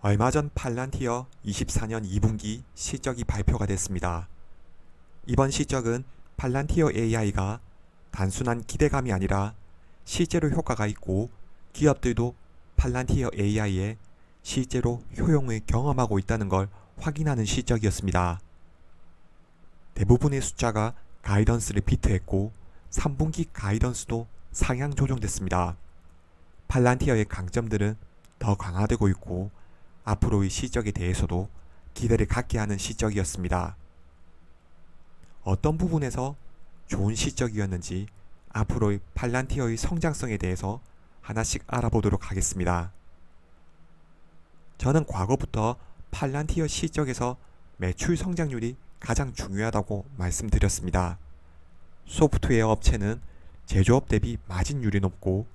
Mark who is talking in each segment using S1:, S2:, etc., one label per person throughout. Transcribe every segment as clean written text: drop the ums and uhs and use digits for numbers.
S1: 얼마 전 팔란티어 24년 2분기 실적이 발표가 됐습니다. 이번 실적은 팔란티어 AI가 단순한 기대감이 아니라 실제로 효과가 있고 기업들도 팔란티어 AI에 실제로 효용을 경험하고 있다는 걸 확인하는 실적이었습니다. 대부분의 숫자가 가이던스를 비트했고 3분기 가이던스도 상향 조정됐습니다. 팔란티어의 강점들은 더 강화되고 있고 앞으로의 실적에 대해서도 기대를 갖게 하는 실적이었습니다. 어떤 부분에서 좋은 실적이었는지 앞으로의 팔란티어의 성장성에 대해서 하나씩 알아보도록 하겠습니다. 저는 과거부터 팔란티어 실적에서 매출 성장률이 가장 중요하다고 말씀드렸습니다. 소프트웨어 업체는 제조업 대비 마진율이 높고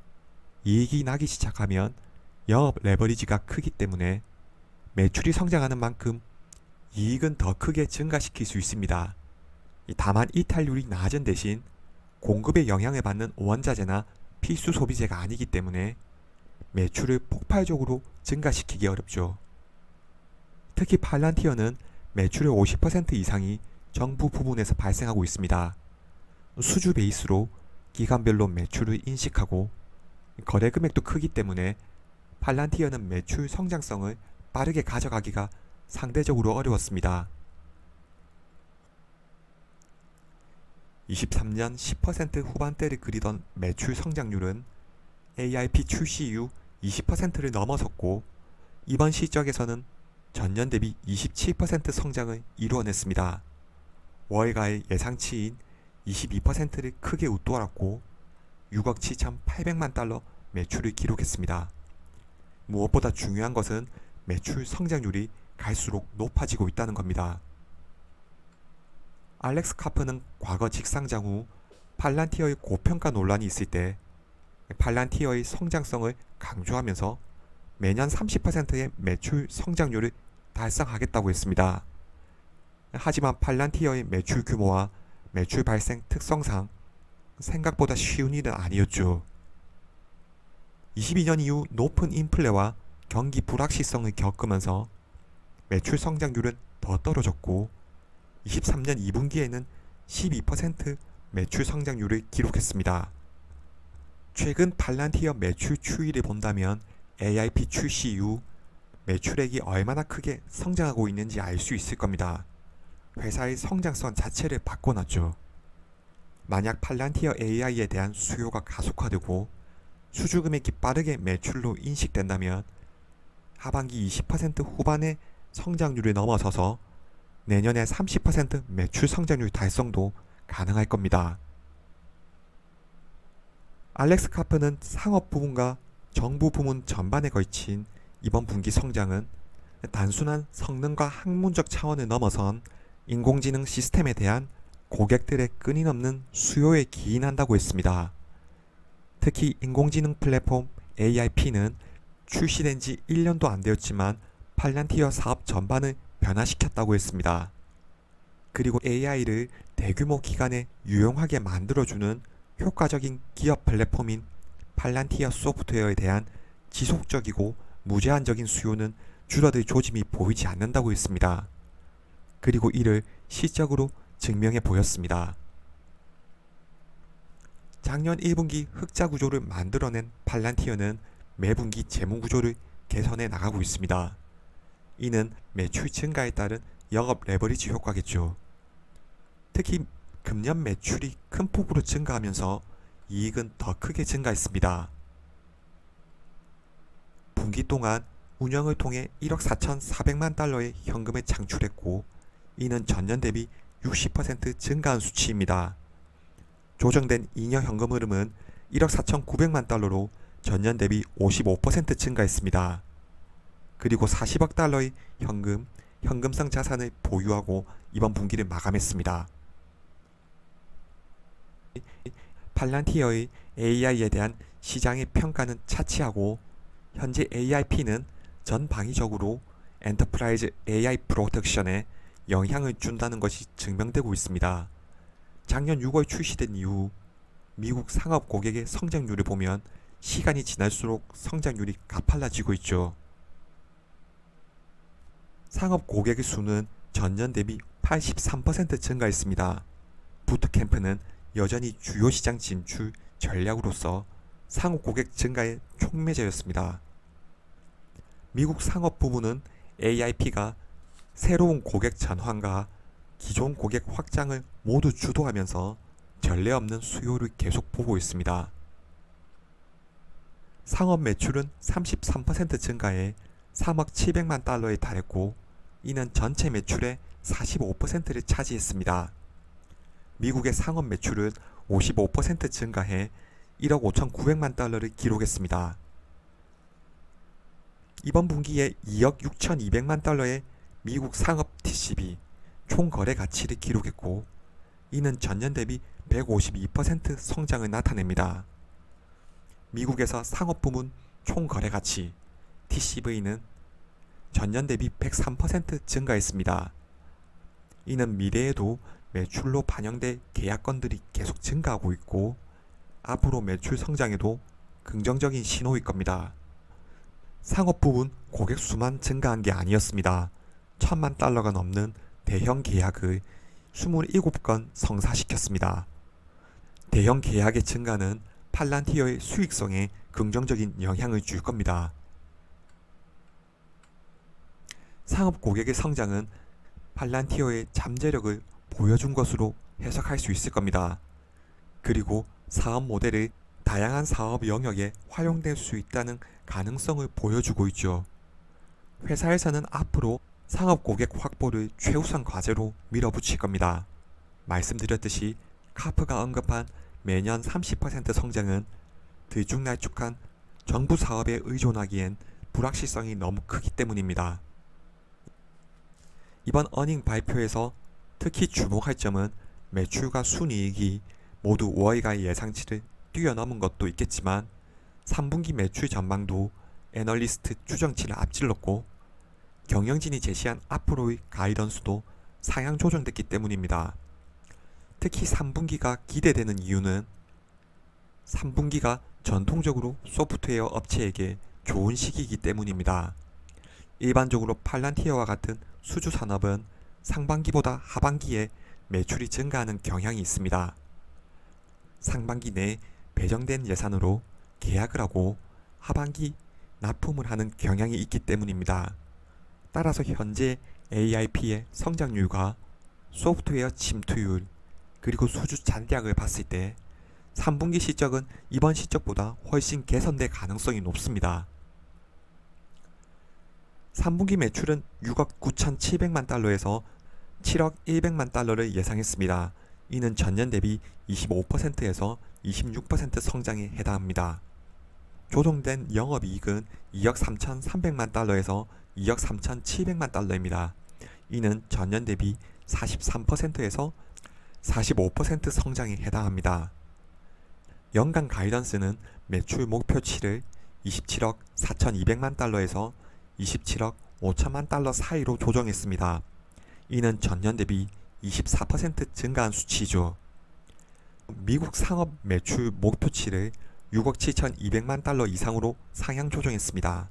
S1: 이익이 나기 시작하면 영업 레버리지가 크기 때문에 매출이 성장하는 만큼 이익은 더 크게 증가시킬 수 있습니다. 다만 이탈률이 낮은 대신 공급에 영향을 받는 원자재나 필수 소비재가 아니기 때문에 매출을 폭발적으로 증가시키기 어렵죠. 특히 팔란티어는 매출의 50% 이상이 정부 부문에서 발생하고 있습니다. 수주 베이스로 기간별로 매출을 인식하고 거래 금액도 크기 때문에 팔란티어는 매출 성장성을 빠르게 가져가기가 상대적으로 어려웠습니다. 23년 10% 후반대를 그리던 매출 성장률은 AIP 출시 이후 20%를 넘어섰고 이번 실적에서는 전년 대비 27% 성장을 이루어냈습니다. 월가의 예상치인 22%를 크게 웃돌았고 6억 7,800만 달러 매출을 기록했습니다. 무엇보다 중요한 것은 매출 성장률이 갈수록 높아지고 있다는 겁니다. 알렉스 카프는 과거 직상장 후 팔란티어의 고평가 논란이 있을 때 팔란티어의 성장성을 강조하면서 매년 30%의 매출 성장률을 달성하겠다고 했습니다. 하지만 팔란티어의 매출 규모와 매출 발생 특성상 생각보다 쉬운 일은 아니었죠. 22년 이후 높은 인플레와 경기 불확실성을 겪으면서 매출 성장률은 더 떨어졌고 23년 2분기에는 12% 매출 성장률을 기록했습니다. 최근 팔란티어 매출 추이를 본다면 AIP 출시 이후 매출액이 얼마나 크게 성장하고 있는지 알 수 있을 겁니다. 회사의 성장성 자체를 바꿔놨죠. 만약 팔란티어 AI에 대한 수요가 가속화되고 수주 금액이 빠르게 매출로 인식된다면 하반기 20% 후반의 성장률을 넘어서서 내년에 30% 매출 성장률 달성도 가능할 겁니다. 알렉스 카프는 상업 부문과 정부 부문 전반에 걸친 이번 분기 성장은 단순한 성능과 학문적 차원을 넘어선 인공지능 시스템에 대한 고객들의 끊임없는 수요에 기인한다고 했습니다. 특히 인공지능 플랫폼 AIP는 출시된 지 1년도 안 되었지만 팔란티어 사업 전반을 변화시켰다고 했습니다. 그리고 AI를 대규모 기관에 유용하게 만들어주는 효과적인 기업 플랫폼인 팔란티어 소프트웨어에 대한 지속적이고 무제한적인 수요는 줄어들 조짐이 보이지 않는다고 했습니다. 그리고 이를 실적으로 증명해 보였습니다. 작년 1분기 흑자 구조를 만들어낸 팔란티어는 매분기 재무 구조를 개선해 나가고 있습니다. 이는 매출 증가에 따른 영업 레버리지 효과겠죠. 특히 금년 매출이 큰 폭으로 증가하면서 이익은 더 크게 증가했습니다. 분기 동안 운영을 통해 1억 4,400만 달러의 현금을 창출했고 이는 전년 대비 60% 증가한 수치입니다. 조정된 잉여 현금 흐름은 1억 4,900만 달러로 전년 대비 55% 증가했습니다. 그리고 40억 달러의 현금성 자산을 보유하고 이번 분기를 마감했습니다. 팔란티어의 AI에 대한 시장의 평가는 차치하고 현재 AIP는 전방위적으로 엔터프라이즈 AI 프로덕션에 영향을 준다는 것이 증명되고 있습니다. 작년 6월 출시된 이후 미국 상업 고객의 성장률을 보면 시간이 지날수록 성장률이 가팔라지고 있죠. 상업 고객의 수는 전년 대비 83% 증가했습니다. 부트캠프는 여전히 주요 시장 진출 전략으로서 상업 고객 증가의 촉매제였습니다. 미국 상업 부문은 AIP가 새로운 고객 전환과 기존 고객 확장을 모두 주도하면서 전례 없는 수요를 계속 보고 있습니다. 상업 매출은 33% 증가해 3억 700만 달러에 달했고 이는 전체 매출의 45%를 차지했습니다. 미국의 상업 매출은 55% 증가해 1억 5,900만 달러를 기록했습니다. 이번 분기에 2억 6,200만 달러의 미국 상업 TCB 총 거래 가치를 기록했고 이는 전년 대비 152% 성장을 나타냅니다. 미국에서 상업 부문 총 거래 가치 TCV는 전년 대비 103% 증가했습니다. 이는 미래에도 매출로 반영될 계약건들이 계속 증가하고 있고 앞으로 매출 성장에도 긍정적인 신호일 겁니다. 상업 부문 고객 수만 증가한 게 아니었습니다. 1,000만 달러가 넘는 대형 계약을 27건 성사시켰습니다. 대형 계약의 증가는 팔란티어의 수익성에 긍정적인 영향을 줄 겁니다. 상업 고객의 성장은 팔란티어의 잠재력을 보여준 것으로 해석할 수 있을 겁니다. 그리고 사업 모델을 다양한 사업 영역에 활용될 수 있다는 가능성을 보여주고 있죠. 회사에서는 앞으로 상업 고객 확보를 최우선 과제로 밀어붙일 겁니다. 말씀드렸듯이 카프가 언급한 매년 30% 성장은 들쭉날쭉한 정부 사업에 의존하기엔 불확실성이 너무 크기 때문입니다. 이번 어닝 발표에서 특히 주목할 점은 매출과 순이익이 모두 월가 예상치를 뛰어넘은 것도 있겠지만 3분기 매출 전망도 애널리스트 추정치를 앞질렀고 경영진이 제시한 앞으로의 가이던스도 상향 조정됐기 때문입니다. 특히 3분기가 기대되는 이유는 3분기가 전통적으로 소프트웨어 업체에게 좋은 시기이기 때문입니다. 일반적으로 팔란티어와 같은 수주 산업은 상반기보다 하반기에 매출이 증가하는 경향이 있습니다. 상반기 내 배정된 예산으로 계약을 하고 하반기 납품을 하는 경향이 있기 때문입니다. 따라서 현재 AIP의 성장률과 소프트웨어 침투율 그리고 수주 잔량을 봤을 때 3분기 실적은 이번 실적보다 훨씬 개선될 가능성이 높습니다. 3분기 매출은 6억 9,700만 달러에서 7억 100만 달러를 예상했습니다. 이는 전년 대비 25%에서 26% 성장에 해당합니다. 조정된 영업이익은 2억 3,300만 달러에서 2억 3,700만 달러입니다. 이는 전년 대비 43%에서 45% 성장에 해당합니다. 연간 가이던스는 매출 목표치를 27억 4,200만 달러에서 27억 5천만 달러 사이로 조정했습니다. 이는 전년 대비 24% 증가한 수치죠. 미국 상업 매출 목표치를 6억 7,200만 달러 이상으로 상향 조정했습니다.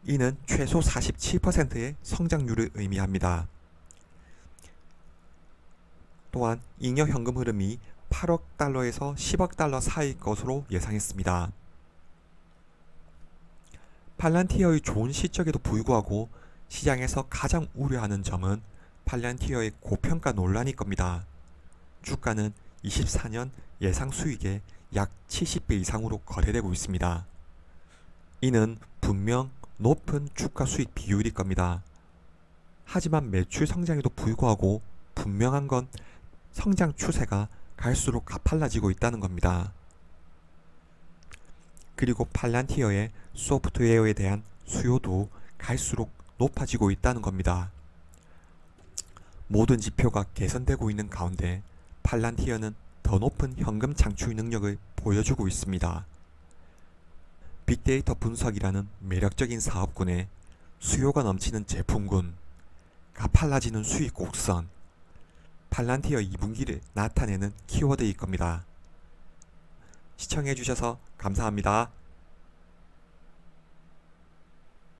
S1: 이는 최소 47%의 성장률을 의미합니다. 또한 잉여 현금 흐름이 8억 달러에서 10억 달러 사이일 것으로 예상했습니다. 팔란티어의 좋은 실적에도 불구하고 시장에서 가장 우려하는 점은 팔란티어의 고평가 논란일 겁니다. 주가는 24년 예상 수익의 약 70배 이상으로 거래되고 있습니다. 이는 분명 높은 주가 수익 비율일 겁니다. 하지만 매출 성장에도 불구하고 분명한 건 성장 추세가 갈수록 가팔라지고 있다는 겁니다. 그리고 팔란티어의 소프트웨어에 대한 수요도 갈수록 높아지고 있다는 겁니다. 모든 지표가 개선되고 있는 가운데 팔란티어는 더 높은 현금 창출 능력을 보여주고 있습니다. 빅데이터 분석이라는 매력적인 사업군에 수요가 넘치는 제품군, 가팔라지는 수익 곡선, 팔란티어 2분기를 나타내는 키워드일 겁니다. 시청해주셔서 감사합니다.